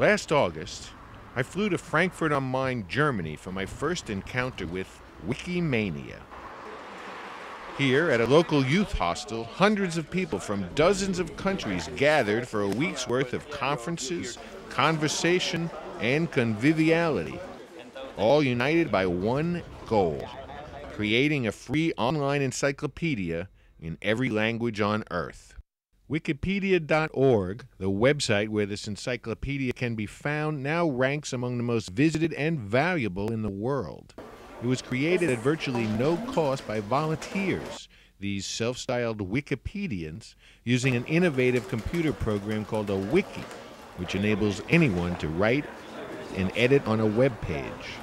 Last August, I flew to Frankfurt am Main, Germany for my first encounter with Wikimania. Here, at a local youth hostel, hundreds of people from dozens of countries gathered for a week's worth of conferences, conversation, and conviviality, all united by one goal: creating a free online encyclopedia in every language on Earth. Wikipedia.org, the website where this encyclopedia can be found, now ranks among the most visited and valuable in the world. It was created at virtually no cost by volunteers, these self-styled Wikipedians, using an innovative computer program called a wiki, which enables anyone to write and edit on a web page.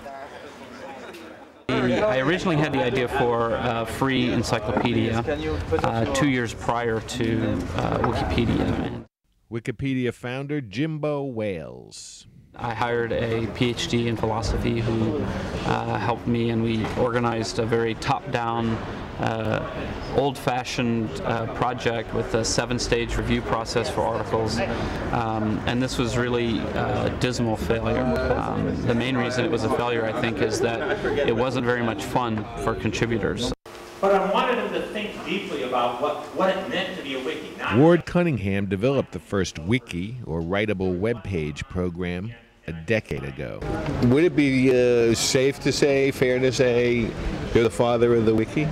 I originally had the idea for a free encyclopedia 2 years prior to Wikipedia. Wikipedia founder Jimbo Wales. I hired a PhD in philosophy who helped me, and we organized a very top-down, old-fashioned project with a 7-stage review process for articles, and this was really a dismal failure. The main reason it was a failure, I think, is that it wasn't very much fun for contributors. But I wanted them to think deeply about what it meant to be a wiki. Ward Cunningham developed the first wiki, or writable web page program, a decade ago. Would it be safe to say, fair to say, you're the father of the wiki?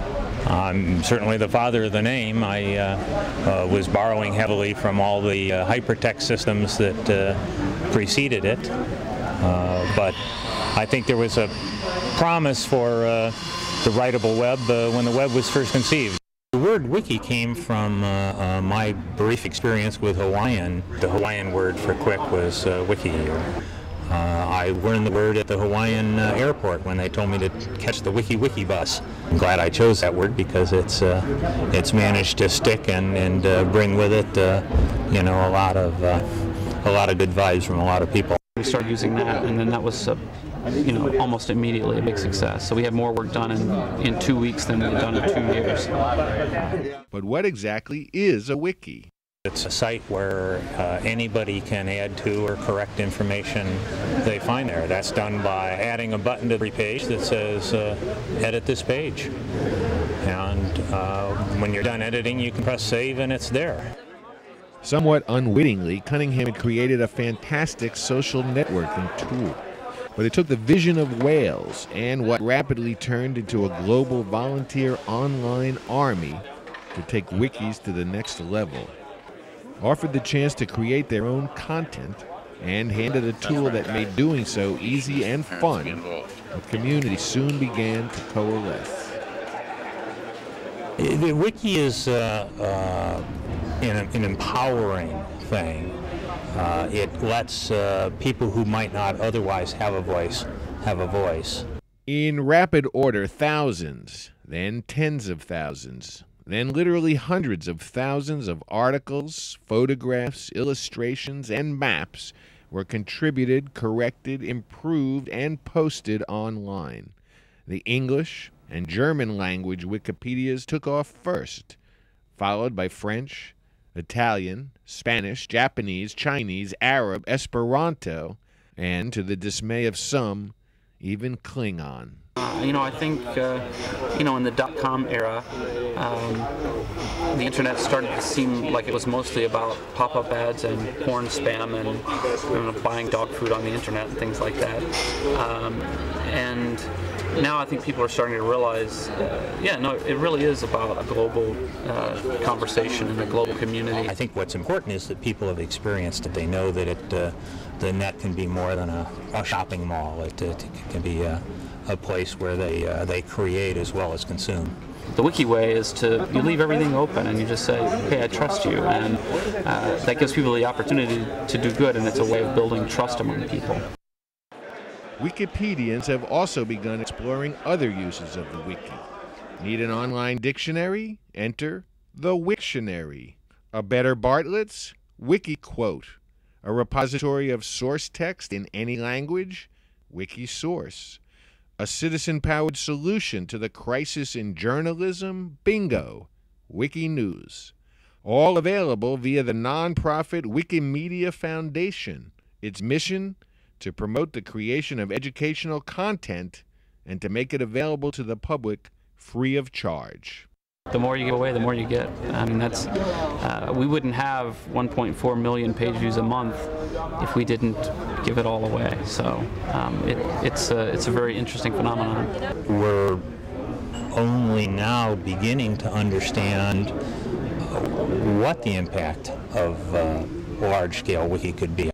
I'm certainly the father of the name. I was borrowing heavily from all the hypertext systems that preceded it, but I think there was a promise for the writable web when the web was first conceived. The word wiki came from my brief experience with Hawaiian. The Hawaiian word for quick was wiki. I learned the word at the Hawaiian airport when they told me to catch the Wiki Wiki bus. I'm glad I chose that word because it's managed to stick and bring with it you know, a lot of good vibes from a lot of people. We started using that, and then that was you know, almost immediately a big success. So we had more work done in 2 weeks than we had done in 2 years. But what exactly is a wiki? It's a site where anybody can add to or correct information they find there. That's done by adding a button to every page that says, edit this page. And when you're done editing, you can press save and it's there. Somewhat unwittingly, Cunningham had created a fantastic social networking tool. But it took the vision of Wales and what rapidly turned into a global volunteer online army to take wikis to the next level. Offered the chance to create their own content, and handed a tool that made doing so easy and fun, the community soon began to coalesce. The wiki is an empowering thing. It lets people who might not otherwise have a voice. In rapid order, thousands, then tens of thousands, then literally hundreds of thousands of articles, photographs, illustrations, and maps were contributed, corrected, improved, and posted online. The English and German language Wikipedias took off first, followed by French, Italian, Spanish, Japanese, Chinese, Arab, Esperanto, and, to the dismay of some, even Klingon. You know, I think, you know, in the dot-com era, the internet started to seem like it was mostly about pop-up ads and porn spam and, you know, buying dog food on the internet and things like that. And now I think people are starting to realize, yeah, no, it really is about a global conversation and a global community. I think what's important is that people have experienced it. They know that the net can be more than a shopping mall. It can be a place where they create as well as consume. The wiki way is you leave everything open and you just say, hey, I trust you, and that gives people the opportunity to do good, and it's a way of building trust among people. Wikipedians have also begun exploring other uses of the wiki. Need an online dictionary? Enter the Wiktionary. A better Bartlett's? WikiQuote. A repository of source text in any language? WikiSource. A citizen-powered solution to the crisis in journalism? Bingo! Wikinews. All available via the non-profit Wikimedia Foundation. Its mission: to promote the creation of educational content and to make it available to the public free of charge. The more you give away, the more you get. I mean, that's we wouldn't have 1.4 million page views a month if we didn't give it all away. So it's a very interesting phenomenon. We're only now beginning to understand what the impact of large-scale wiki could be.